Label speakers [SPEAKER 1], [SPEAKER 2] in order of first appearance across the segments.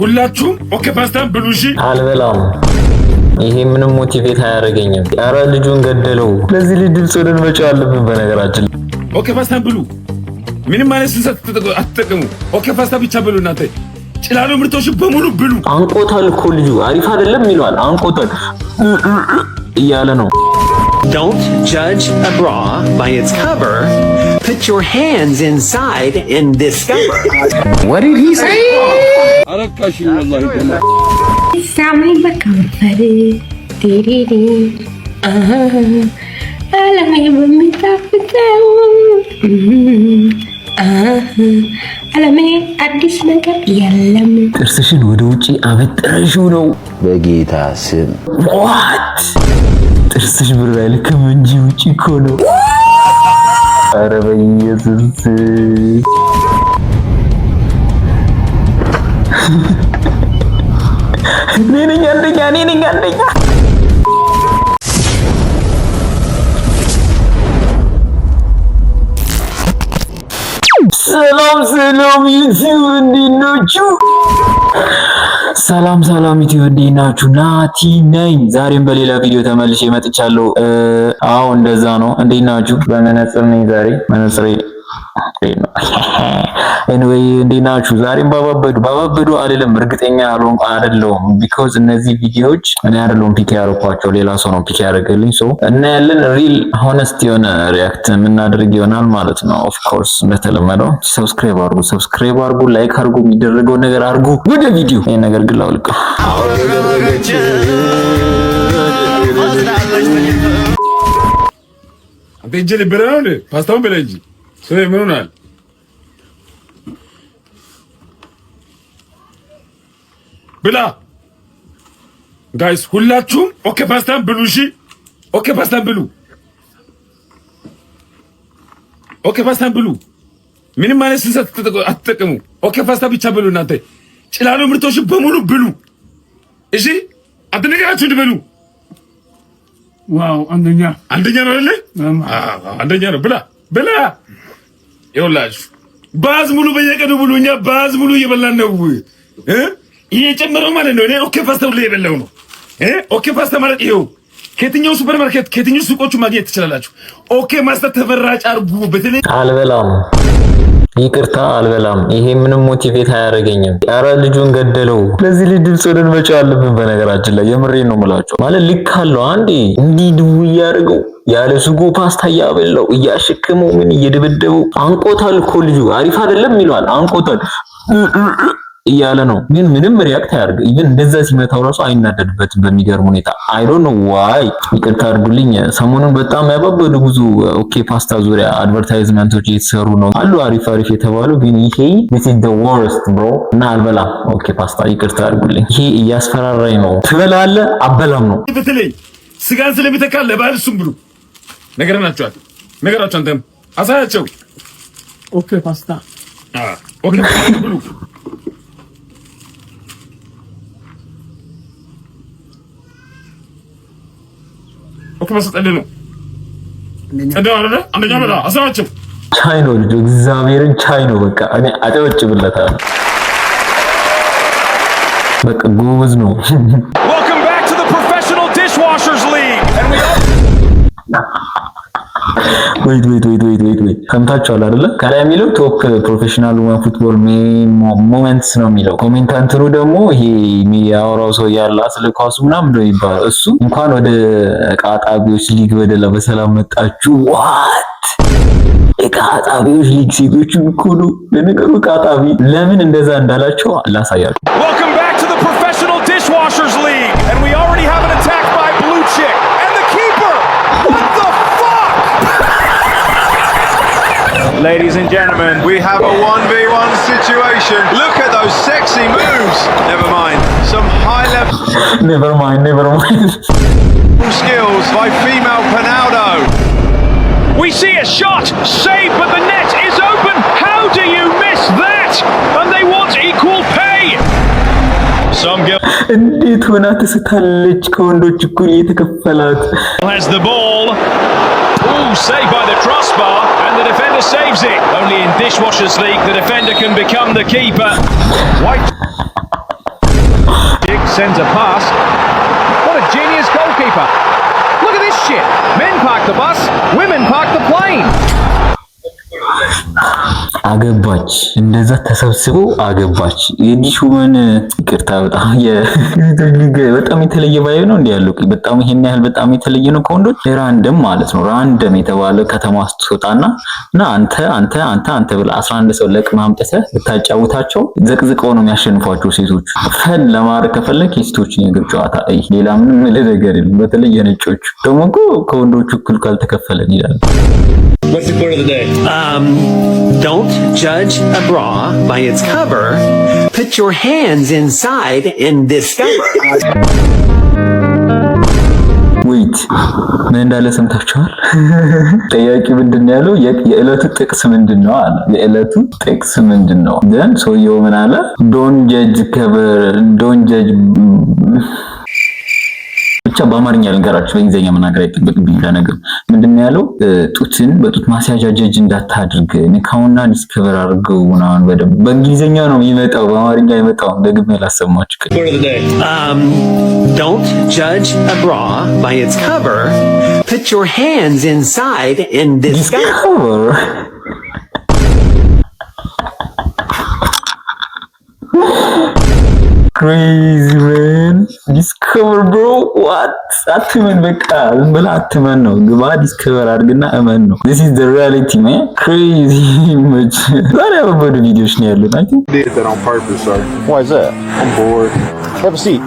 [SPEAKER 1] ሁላችሁም ኦኬ ፓስታን ብሉ። እሺ
[SPEAKER 2] አልበላም። ይሄ ምንም ሞቲቬት አያደርገኝም። ኧረ ልጁን ገደለው። ለዚህ ልጅ ድምፅ ወደን መጫው አለብን። በነገራችን
[SPEAKER 1] ኦኬ ፓስታን ብሉ። ምንም ማለት አትጠቀሙ። ኦኬ ፓስታ ብቻ ብሉ። እናንተ ጭላሎ ምርቶች በሙሉ ብሉ።
[SPEAKER 2] አንቆታል እኮ ልጁ አሪፍ አይደለም ይለዋል። አንቆታል እያለ ነው።
[SPEAKER 3] Don't judge a bra by its cover. Put your hands inside and discover.
[SPEAKER 2] What did he say?
[SPEAKER 1] አረካሽ ወላሂ ደማ
[SPEAKER 4] ሳምሪ በከንፈር ዲዲዲ አለሜ በሚጣፍጠው አለሜ አዲስ ነገር የለም።
[SPEAKER 2] ጥርስሽን ወደ ውጪ አበጥረሽው ነው በጌታ ስም። What? ጥርስሽ ብር አይልክም እንጂ ውጪ እኮ ነው። ኧረ በኢየሱስ ነኝ አንደኛ ሰላም ዩቲዩብ እንዴት ናችሁ? ሰላም ዩቲዩብ እንዴት ናችሁ? ናቲ ነኝ። ዛሬም በሌላ ቪዲዮ ተመልሼ መጥቻለሁ። አዎ እንደዛ ነው። እንዴት ናችሁ? በመነጽር ነኝ ዛሬ። መነጽሬ ኤኒዌይ እንዴት ናችሁ? ዛሬም ባባበዱ አይደለም፣ እርግጠኛ አይደለሁም ቢኮዝ እነዚህ ቪዲዮዎች እኔ አይደለሁም ፒክ ያደረኳቸው፣ ሌላ ሰው ነው ፒክ ያደረገልኝ። ሶ እና ያለን ሪል ሆነስት የሆነ ሪያክት የምናደርግ ይሆናል ማለት ነው። ኦፍ ኮርስ እንደተለመደው ሰብስክራይብ አድርጉ፣ ላይክ አድርጉ፣ የሚደረገው ነገር አድርጉ። ወደ ቪዲዮ ይሄ ነገር ግን ላውልቀው።
[SPEAKER 1] አንተ እጄ ልበላ ነው ፓስታውን በላ እንጂ ሰው ምን ሆናል? ብላ ጋይስ ሁላችሁም ኦኬ ፓስታን ብሉ። እሺ ኦኬ ፓስታን ብሉ። ኦኬ ፓስታን ብሉ። ምንም ማለት አትጠቀሙ። ኦኬ ፓስታ ብቻ ብሉ። እናንተ ጭላሎ ምርቶች በሙሉ ብሉ። እሺ አትነግራችሁ እንድበሉ። ዋው አንደኛ ነው አይደል? አንደኛ ነው። ብላ ይኸውላችሁ ባዝ ሙሉ በየቀኑ ብሉ። እኛ ባዝ ሙሉ እየበላን ነው እየጨመረው ማለት ነው። እኔ ኦኬ ፓስታ ሁሉ እየበላው ነው። ኦኬ ፓስታ ማለት ይኸው ከየትኛው ሱፐርማርኬት ከየትኛው ሱቆቹ ማግኘት ትችላላችሁ። ኦኬ ፓስታ ተበራጭ አርጉ። በተለይ
[SPEAKER 2] አልበላም፣ ይቅርታ አልበላም። ይሄ ምንም ሞቲቬት አያደርገኝም። ኧረ ልጁን ገደለው። ለዚህ ልጅ ድምፅ ወደን መጫው አለብን። በነገራችን ላይ የምሬን ነው የምላቸው። ማለት ልክ አለው። አንዴ እንዲህ ድው እያደረገው ያለ ሱጎ ፓስታ እያበላው እያሸከመው ምን እየደበደበው አንቆታል እኮ ልጁ አሪፍ አይደለም ይለዋል። አንቆታል እያለ ነው። ግን ምንም ሪያክት አያደርግ። ኢቭን እንደዛ ሲመታው ራሱ አይናደድበትም በሚገርም ሁኔታ። አይ ዶንት ኖ ዋይ። ይቅርታ አድርጉልኝ። ሰሞኑን በጣም ያባበዱ ብዙ ኦኬ ፓስታ ዙሪያ አድቨርታይዝመንቶች እየተሰሩ ነው አሉ፣ አሪፍ የተባሉ። ግን ይሄ this is the worst bro እና አልበላም ኦኬ ፓስታ። ይቅርታ አድርጉልኝ። ይሄ እያስፈራራኝ ነው። ትበላለህ? አበላም ነው።
[SPEAKER 1] በተለይ ስጋን ስለሚተካል ለባህል እሱም ብሉ ነገራቸው። አንተም አሳያቸው። ኦኬ ፓስታ ኦኬ ብሉ። ኦኬ መስጠት ነው። አንደኛ በላ አሳያቸው።
[SPEAKER 2] ቻይ ነው ልጁ፣ እግዚአብሔርን ቻይ ነው። በቃ እኔ አጨበጭብለታለሁ። በቃ ጎበዝ ነው።
[SPEAKER 5] Welcome back to the Professional Dishwashers League.
[SPEAKER 2] ወይት ሰምታችኋል አይደለ? ከላይ የሚለው ቶፕ ፕሮፌሽናል ውመን ፉትቦል ሞመንትስ ነው የሚለው። ኮሜንታንተሩ ደግሞ ይሄ የሚያወራው ሰው ያለ ስለ ኳሱ ምናምን ነው ይባላል። እሱ እንኳን ወደ ዕቃ አጣቢዎች ሊግ በሰላም መጣችሁ። ዋት ዕቃ አጣቢዎች ሊግ ሴቶቹ እኮ ነው። ለነገሩ ዕቃ አጣቢ ለምን እንደዛ እንዳላቸው ላሳያችሁ።
[SPEAKER 5] Welcome back to the Professional Dishwashers League, and we already have an attack by Blue Chick and the keeper. What the fuck?
[SPEAKER 6] Ladies and gentlemen, we have a 1v1 situation. Look at those sexy moves. Never mind. Some high level
[SPEAKER 2] Never mind.
[SPEAKER 6] skills by female Pinaldo.
[SPEAKER 5] We see a shot, saved, but the net is open. How do you miss that? And they want equal pay. Some girl
[SPEAKER 2] እንዴት ሆና ትስታለች? ከወንዶች እኩል እየተከፈላት
[SPEAKER 5] has the ball. Ooh, saved by the crossbar, and the defender saves it. Only in Dishwashers League the defender can become the keeper. White sends a pass. What a genius goalkeeper. Look at this shit. Men park the bus, women park the plane.
[SPEAKER 2] አገባች እንደዛ ተሰብስበው አገባች። የዲሽ ውመን ይቅርታ በጣም በጣም የተለየ ባይ ነው እንዴ ያለው በጣም ይሄን ያህል በጣም የተለየ ነው ከወንዶች ራንደም ማለት ነው። ራንደም የተባለ ከተማ ስትወጣና እና አንተ ብላ 11 ሰው ለቅማ አምጥተህ ብታጫውታቸው ዘቅዝቀው ነው የሚያሸንፏቸው ሴቶች። ፈን ለማድረግ ከፈለክ የሴቶችን የእግር ጨዋታ ሌላ ምንም ነገር የለም። በተለይ የነጮች ደግሞ ከወንዶቹ እኩል ካልተከፈለን ይላል።
[SPEAKER 7] What's the quote of the day?
[SPEAKER 3] Don't judge a bra by its cover. Put your hands inside and discover.
[SPEAKER 2] Wait, ምን እንዳለ ሰምታችኋል? ጠያቂ ምንድነው ያለው? የዕለቱ ጥቅስ ምንድነው አለ። የዕለቱ ጥቅስ ምንድነው? then ሰውየው ምን አለ? Don't judge cover, don't judge ብቻ በአማርኛ ልንገራችሁ በእንግሊዝኛ መናገር አይጠበቅብኝ ለነገር ምንድነው ያለው ጡትን በጡት ማስያዣ ጀጅ እንዳታድርግ ንካውና ዲስከቨር አድርገው ምናምን በደንብ በእንግሊዝኛ ነው የሚመጣው በአማርኛ አይመጣው ደግሜ ላሰማችሁ
[SPEAKER 3] Don't judge a bra by its cover. Put your hands inside and discover.
[SPEAKER 2] Crazy man. Discover bro. What? አትመን በቃ ዝም ብለህ አትመን ነው ግባ ዲስከቨር አድርግና እመን ነው. This is the reality man. Crazy much. ዛሬ አበበ ቪዲዮሽ ነው ያለው ናቸው.
[SPEAKER 6] Did that on purpose, sir.
[SPEAKER 7] Why is that?
[SPEAKER 6] I'm bored.
[SPEAKER 7] Have a seat.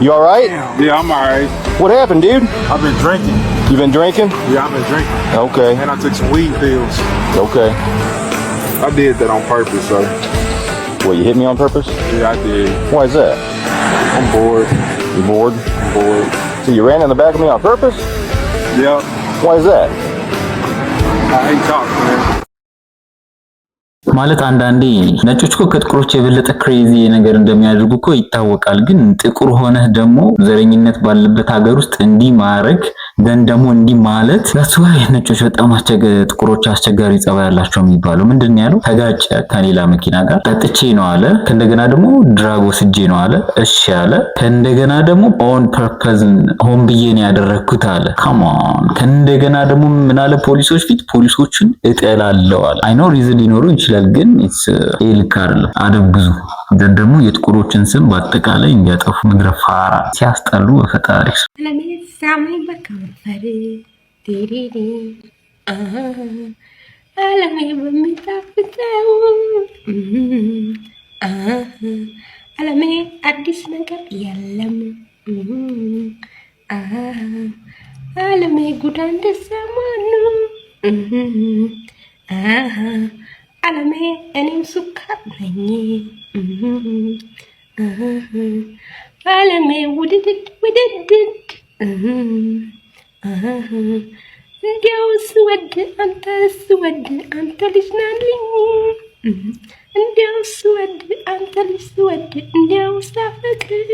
[SPEAKER 7] You all right?
[SPEAKER 6] Yeah, I'm alright.
[SPEAKER 7] What happened, dude?
[SPEAKER 6] I've been drinking.
[SPEAKER 7] You been drinking?
[SPEAKER 6] Yeah, I've been drinking.
[SPEAKER 7] Okay.
[SPEAKER 6] And I took some weed pills.
[SPEAKER 7] Okay.
[SPEAKER 6] I did that on purpose, sir.
[SPEAKER 7] What, you hit me on purpose?
[SPEAKER 6] Yeah, I did.
[SPEAKER 7] Why is that?
[SPEAKER 6] I'm bored.
[SPEAKER 7] You bored?
[SPEAKER 6] I'm bored.
[SPEAKER 7] So you ran in the back of me on purpose?
[SPEAKER 6] Yep.
[SPEAKER 7] Why is that?
[SPEAKER 6] I hate talking, man.
[SPEAKER 2] ማለት አንዳንዴ ነጮች እኮ ከጥቁሮች የበለጠ ክሬዚ ነገር እንደሚያደርጉ እኮ ይታወቃል። ግን ጥቁር ሆነህ ደግሞ ዘረኝነት ባለበት ሀገር ውስጥ እንዲህ ማድረግ ደን ደግሞ እንዲህ ማለት ለስዋይ ነጮች በጣም ጥቁሮች አስቸጋሪ ጸባይ ያላቸው የሚባለው ምንድነው ያለው? ተጋጨ ከሌላ መኪና ጋር ጠጥቼ ነው አለ። ከእንደገና ደግሞ ድራግ ወስጄ ነው አለ። እሺ አለ። ከእንደገና ደግሞ ኦን ፐርፐዝ ሆን ብዬ ነው ያደረኩት አለ። ካም ኦን። ከእንደገና ደግሞ ምን አለ? ፖሊሶች ፊት ፖሊሶችን እጠላለሁ አለ። አይ ኖ ሪዝን ሊኖሩ ይችላል ግን ኢትስ ኤልካር አደብ ብዙ ደግሞ የጥቁሮችን ስም በአጠቃላይ እንዲያጠፉ መግረፋራ ሲያስጠሉ በፈጣሪ
[SPEAKER 4] ሳማይ በከንፈር ዲዲዲ አለሜ በሚጣፍጠው አለሜ አዲስ ነገር የለም አለሜ ጉድ እንደሰማኑ አለሜ እኔም ሱካር ነኝ አለሜ ውድድድ እንዲያው ስወድ አንተ ልጅ ናልኝ እንዲያው ስወድ አንተ ልጅ ስወድ እንዲያው ሳፈቅር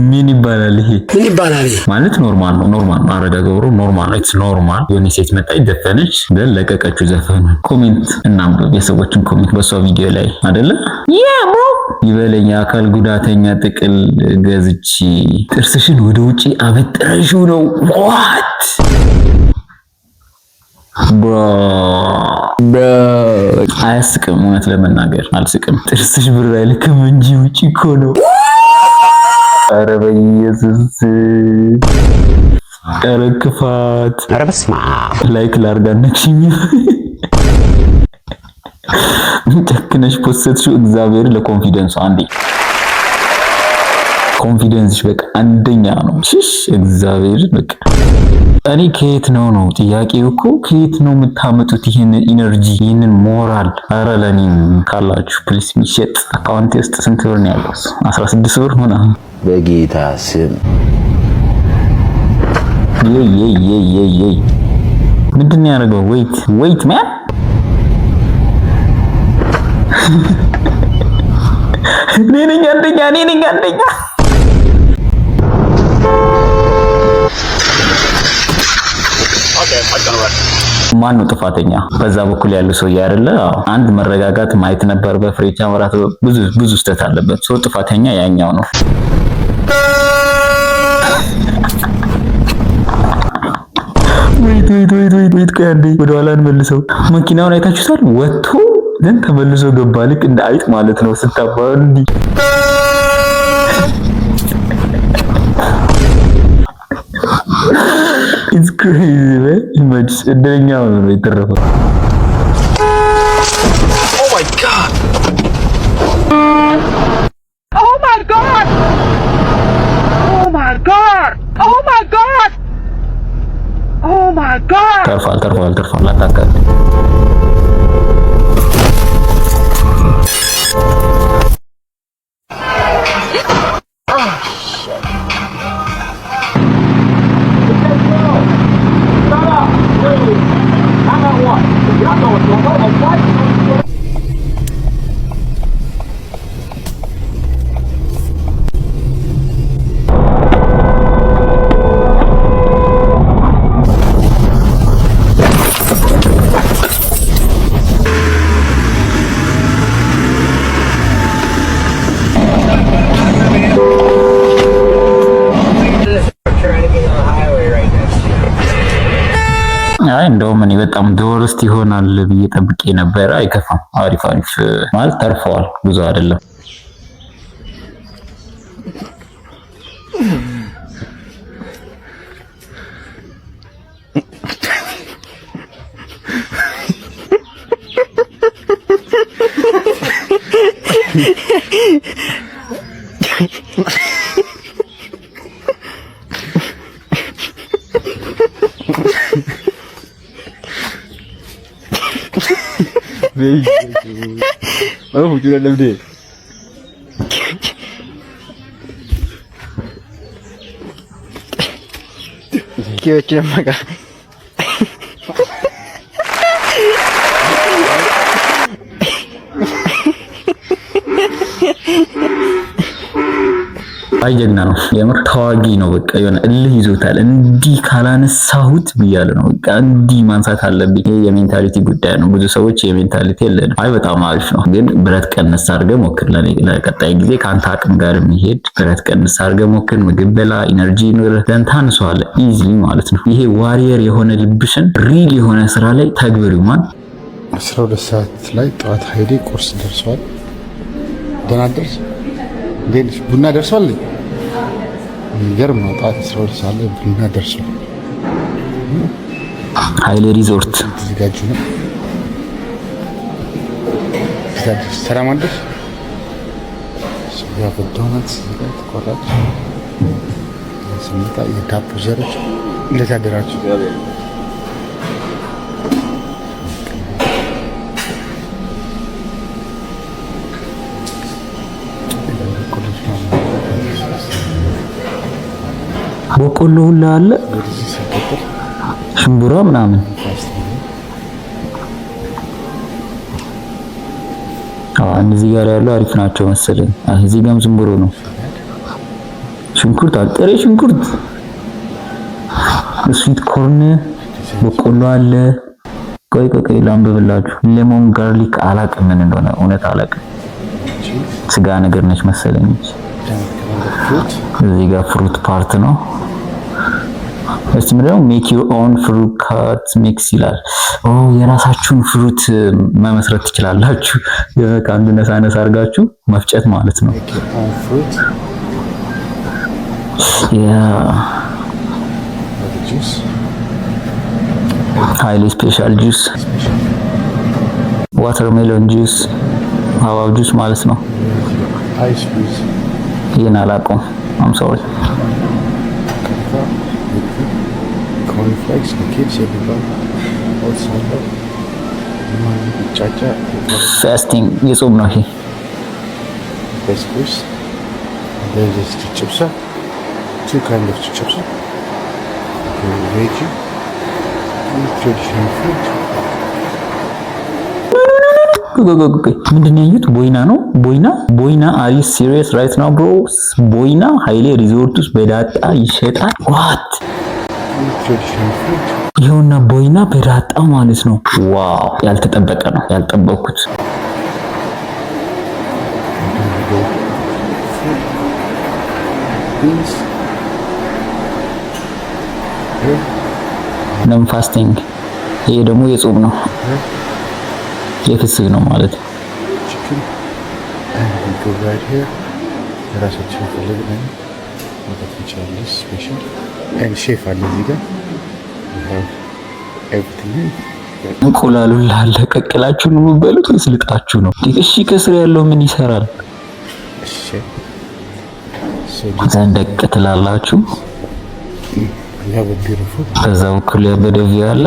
[SPEAKER 2] ምን ይባላል ይሄ? ምን ይባላል ማለት ኖርማል ነው አረጋገሩ ኖርማል ነው። ኢትስ ኖርማል የሆነ ሴት መጣች ዘፈነች ለቀቀችው ዘፈኑ ኮሜንት እናንብብ የሰዎችን ኮሜንት በሷ ቪዲዮ ላይ አይደለ ያ ብሮ ይበለኝ አካል ጉዳተኛ ጥቅል ገዝቺ ጥርስሽን ወደ ውጪ አበጥረሽው ነው ዋት ብሮ አያስቅም እውነት ለመናገር አልስቅም ጥርስሽ ብር አይልክም እንጂ ውጪ እኮ ነው ኧረ በኢየሱስ ኧረ ክፋት ኧረ በስመ አብ ላይክ ላርጋነችኝ ጨክነሽ ፖስትሽው እግዚአብሔር ለኮንፊደንስ አንዴ ኮንፊደንስሽ በቃ አንደኛ ነው ሽሽ እግዚአብሔር በቃ እኔ ከየት ነው ጥያቄው እኮ ከየት ነው የምታመጡት ይሄን ኢነርጂ ይሄንን ሞራል ኧረ ለኔም ካላችሁ ፕሊስ ሚሸጥ አካውንት ውስጥ ስንት ብር ነው ያለው 16 ብር ሆነ
[SPEAKER 7] በጌታ ስም
[SPEAKER 2] ይ ምንድን ነው ያደረገው ዌይት ማን እኔ ነኝ አንደኛ ማን ነው ጥፋተኛ? በዛ በኩል ያለው ሰው ያረለ አንድ መረጋጋት ማየት ነበር። በፍሬቻ ወራት ብዙ ስህተት አለበት። ሰው ጥፋተኛ ያኛው ነው። ወይት ከአንዴ ወደ ኋላ እንመልሰው። መኪናውን አይታችሁታል? ወጥቶ ግን ተመልሶ ገባ። ልክ እንደ አይጥ ማለት ነው። ስታባው እንዲ It's crazy, man. Imagine እንደኛ ነው የተረፈው።
[SPEAKER 5] Oh my god! Oh my god! Oh my god! Oh my god! Oh my god!
[SPEAKER 2] ተርፏል አታካል እንደውም እኔ በጣም ዶርስት ይሆናል ብዬ ጠብቄ ነበር። አይከፋም። አሪፍ ማለት ተርፈዋል። ብዙ አይደለም።
[SPEAKER 7] Oh, you don't live there. Kira maga.
[SPEAKER 2] አይጀግና ነው የምር ተዋጊ ነው። በቃ የሆነ እልህ ይዞታል። እንዲህ ካላነሳሁት ብያለ ነው። በቃ እንዲህ ማንሳት አለብኝ። ይሄ የሜንታሊቲ ጉዳይ ነው። ብዙ ሰዎች የሜንታሊቲ የለንም። አይ በጣም አሪፍ ነው፣ ግን ብረት ቀንስ አድርገህ ሞክር። ለቀጣይ ጊዜ ከአንተ አቅም ጋር የሚሄድ ብረት ቀንስ አድርገህ ሞክር። ምግብ በላ፣ ኢነርጂ ይኑር፣ ደን ታንሰዋለህ ኢዚሊ ማለት ነው። ይሄ ዋሪየር የሆነ ልብሽን ሪል የሆነ ስራ ላይ ተግብሪው። ማን
[SPEAKER 8] 12 ሰዓት ላይ ጠዋት ሄዴ ቁርስ ደርሷል። ደህና ደርስ እንዴት ቡና ደርሷል? የሚገርም ነው። ጠዋት 12 ሰዓት ላይ ቡና ደርሷል።
[SPEAKER 2] ኃይሌ ሪዞርት
[SPEAKER 8] ተዘጋጁ ነው። ሰላም አለሽ? ያ በዶናት ሲጋት ቆራጭ ስምጣ የዳቦ ዘሮች እንዴት አደራችሁ?
[SPEAKER 2] በቆሎ ሁላ አለ፣ ሽምብራ ምናምን። እነዚህ ጋር ያለው አሪፍ ናቸው መሰለኝ። እዚህ ጋርም ዝምብሮ ነው። ሽንኩርት፣ ጥሬ ሽንኩርት፣ ስዊት ኮርን፣ በቆሎ አለ። ቆይ ላንብብላችሁ። ሌሞን ጋርሊክ አላቅም ምን እንደሆነ እውነት አላቅም። ስጋ ነገር ነች መሰለኝ። እዚህ ጋር ፍሩት ፓርት ነው። እስቲ ምንድነው ሜክ ዩር ኦን ፍሩት ካት ሚክስ ይላል። የራሳችሁን ፍሩት መመስረት ትችላላችሁ። ከአንዱ ነሳነስ አድርጋችሁ መፍጨት ማለት ነው። ሃይሊ ስፔሻል ጁስ፣ ዋተርሜሎን ጁስ፣ ሀባብ ጁስ ማለት ነው። ይሄን አላውቀውም። አም ሶሪ።
[SPEAKER 8] ኮንፍሌክስ ለኪድስ የሚባል
[SPEAKER 2] ፋስቲንግ የጾም ነው ይሄ።
[SPEAKER 8] በስኩስ ለዚህ ችፕስ two kind of chips, veggie, traditional food.
[SPEAKER 2] ምንድን ነው ያዩት? ቦይና ነው። ቦይና አር ዩ ሲሪየስ ራይት ናው ብሮ? ቦይና ኃይሌ ሪዞርት ውስጥ በዳጣ ይሸጣል። ዋት ይኸውና፣ ቦይና በዳጣ ማለት ነው። ዋው! ያልተጠበቀ ነው፣ ያልጠበቅኩት።
[SPEAKER 8] beans.
[SPEAKER 2] ነም ፋስቲንግ ይሄ ደግሞ የጾም ነው የፍስግ ነው ማለት
[SPEAKER 8] chicken and we go right here ራሳችን ፈልገን ማለት ይቻላል ስፔሻል and chef አለ እዚህ ጋር we have everything
[SPEAKER 2] እንቁላሉ ላለቀቅላችሁ ነው የምትበሉት ወይስ ልጣችሁ ነው? እሺ ከስር ያለው ምን ይሰራል?
[SPEAKER 8] እሺ
[SPEAKER 2] ዘንደቅ ትላላችሁ።
[SPEAKER 8] ያ beautiful
[SPEAKER 2] ከዛ በኩል ያበደው ያለ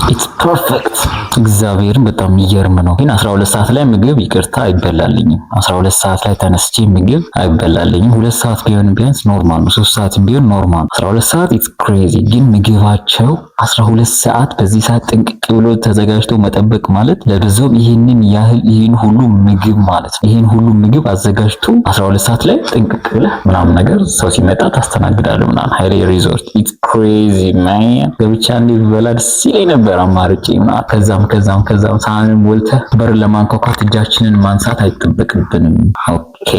[SPEAKER 2] it's perfect እግዚአብሔርን በጣም የሚገርም ነው። ግን 12 ሰዓት ላይ ምግብ ይቅርታ አይበላልኝም። 12 ሰዓት ላይ ተነስቼ ምግብ አይበላልኝም። 2 ሰዓት ቢሆን ቢያንስ ኖርማል ነው። 3 ሰዓት ቢሆን ኖርማል። 12 ሰዓት it's crazy። ግን ምግባቸው 12 ሰዓት በዚህ ሰዓት ጥንቅቅ ብሎ ተዘጋጅቶ መጠበቅ ማለት ለብዙም ይሄንን ሁሉ ምግብ ማለት ነው። ይሄን ሁሉ ምግብ አዘጋጅቶ 12 ሰዓት ላይ ጥንቅቅ ብለህ ምናምን ነገር ሰው ሲመጣ ታስተናግዳለህ ምናምን ሃይሌ ሪዞርት it's crazy man። ገብቻ እንዴ በላ ደስ ይለኝ ነበር አማርጬ ምናምን ከዛም ሳህንን ሞልተህ በር ለማንኳኳት እጃችንን ማንሳት አይጠበቅብንም። ኦኬ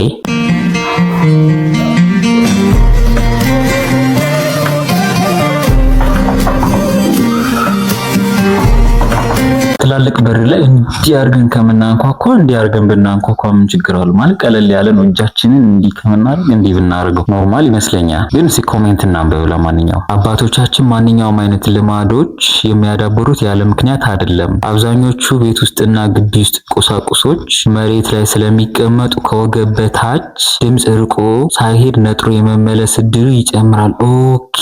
[SPEAKER 2] ትላልቅ በር ላይ እንዲያርገን ከምናንኳኳ እንዲያርገን ብናንኳኳ ምን ችግር አለ? ማለት ቀለል ያለ ነው። እጃችንን እንዲህ ከምናርግ እንዲህ ብናርገው ኖርማል ይመስለኛል። ግን ኮሜንት እናንብብ። ለማንኛውም አባቶቻችን ማንኛውም አይነት ልማዶች የሚያዳብሩት ያለ ምክንያት አይደለም። አብዛኞቹ ቤት ውስጥና ግቢ ውስጥ ቁሳቁሶች መሬት ላይ ስለሚቀመጡ ከወገብ በታች ድምፅ ርቆ ሳይሄድ ነጥሮ የመመለስ እድሉ ይጨምራል። ኦኬ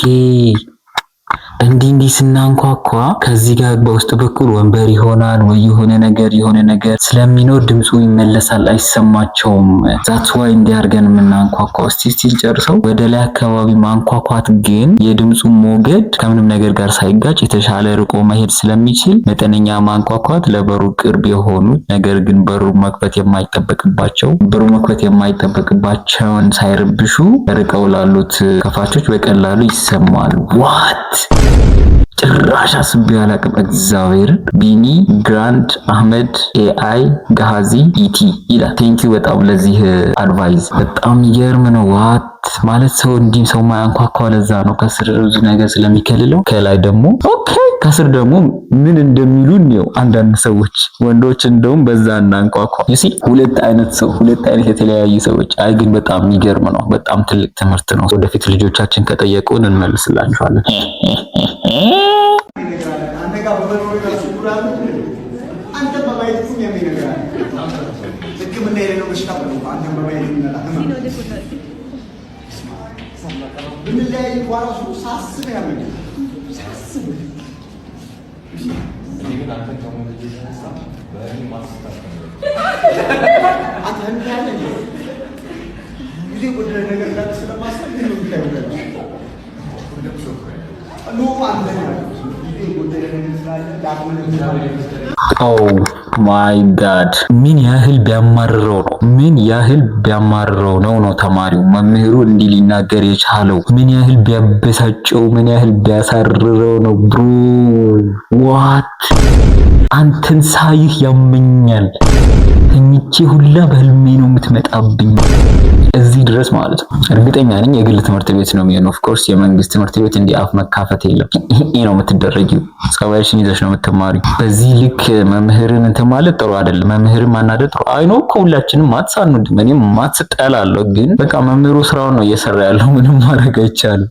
[SPEAKER 2] እንዲህ ስናንኳኳ ከዚህ ጋር በውስጥ በኩል ወንበር ይሆናል ወይ የሆነ ነገር ስለሚኖር ድምፁ ይመለሳል፣ አይሰማቸውም። ዛትስ ዋይ እንዲያርገን የምናንኳኳው። እስቲ ጨርሰው ወደ ላይ አካባቢ ማንኳኳት ግን የድምፁ ሞገድ ከምንም ነገር ጋር ሳይጋጭ የተሻለ ርቆ መሄድ ስለሚችል መጠነኛ ማንኳኳት ለበሩ ቅርብ የሆኑ ነገር ግን በሩ መክፈት የማይጠበቅባቸውን ሳይረብሹ ርቀው ላሉት ከፋቾች በቀላሉ ይሰማሉ። ዋት ጭራሽ አስቤ አላቅም። እግዚአብሔር ቢኒ ግራንድ አህመድ ኤአይ ጋሃዚ ኢቲ ይላል። ቴንኪው በጣም ለዚህ አድቫይስ በጣም ይገርም ነው። ዋት ማለት ሰው እንዲህ ሰው ማያንኳኳ ለዛ ነው ከስር ብዙ ነገር ስለሚከልለው። ከላይ ደግሞ ኦኬ ከስር ደግሞ ምን እንደሚሉን ነው አንዳንድ ሰዎች ወንዶች እንደውም በዛ እናንኳኳ። እሺ ሁለት አይነት የተለያዩ ሰዎች። አይ ግን በጣም የሚገርም ነው። በጣም ትልቅ ትምህርት ነው። ወደፊት ልጆቻችን ከጠየቁን እንመልስላቸዋለን። ኦ ማይ ጋድ ምን ያህል ቢያማርረው ነው ተማሪው መምህሩ እንዲህ ሊናገር የቻለው? ምን ያህል ቢያበሳጨው፣ ምን ያህል ቢያሳርረው ነው? ብሩ ዋት አንተን ሳይህ ያመኛል። ተኝቼ ሁላ በህልሜ ነው የምትመጣብኝ። እዚህ ድረስ ማለት ነው። እርግጠኛ ነኝ የግል ትምህርት ቤት ነው የሚሆነው። ኦፍ ኮርስ የመንግስት ትምህርት ቤት እንዲህ አፍ መካፈት የለም። ይሄ ነው የምትደረጊው። ጸባይሽን ይዘሽ ነው የምትማሪው። በዚህ ልክ መምህርን እንትን ማለት ጥሩ አይደለም። መምህርን ማናደድ ጥሩ አይኖ እኮ ሁላችንም ማትስ አንወድም። እኔም ማትስ እጠላለሁ። ግን በቃ መምህሩ ስራውን ነው እየሰራ ያለው። ምንም ማድረግ አይቻልም።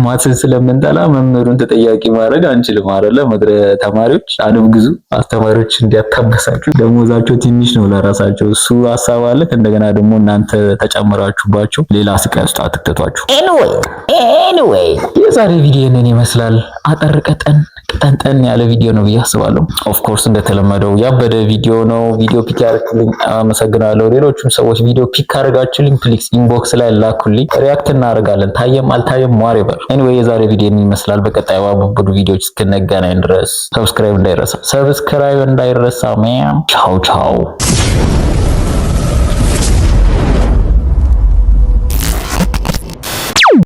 [SPEAKER 2] ማትስን ስለምንጠላ መምህሩን ተጠያቂ ማድረግ አንችልም አይደለ? መድረ ተማሪዎች አድብ ግዙ። አስተማሪዎች እንዲያታበሳችሁ ደሞዛቸው ትንሽ ነው ለራሳቸው። እሱ ሀሳብ አለ። እንደገና ደግሞ እናንተ ተጨምራችሁባቸው ሌላ ስቃይ ውስጥ አትክተቷችሁ። ኤኒዌይ የዛሬ ቪዲዮ እኔን ይመስላል። አጠር ቀጠን ያለ ቪዲዮ ነው ብዬ አስባለሁ። ኦፍ ኮርስ እንደተለመደው ያበደ ቪዲዮ ነው። ቪዲዮ ፒክ ያደረኩልኝ አመሰግናለሁ። ሌሎችም ሰዎች ቪዲዮ ፒክ አድርጋችሁልኝ ፕሊዝ ኢንቦክስ ላይ ላኩልኝ። ሪአክት እናደርጋለን። ታየም አልታየም ዋሬቨር። ኤኒዌይ የዛሬ ቪዲዮ እኔን ይመስላል። በቀጣዩ አቡቡዱ ቪዲዮዎች እስክንገናኝ ድረስ ሰብስክራይብ እንዳይረሳ ማም። ቻው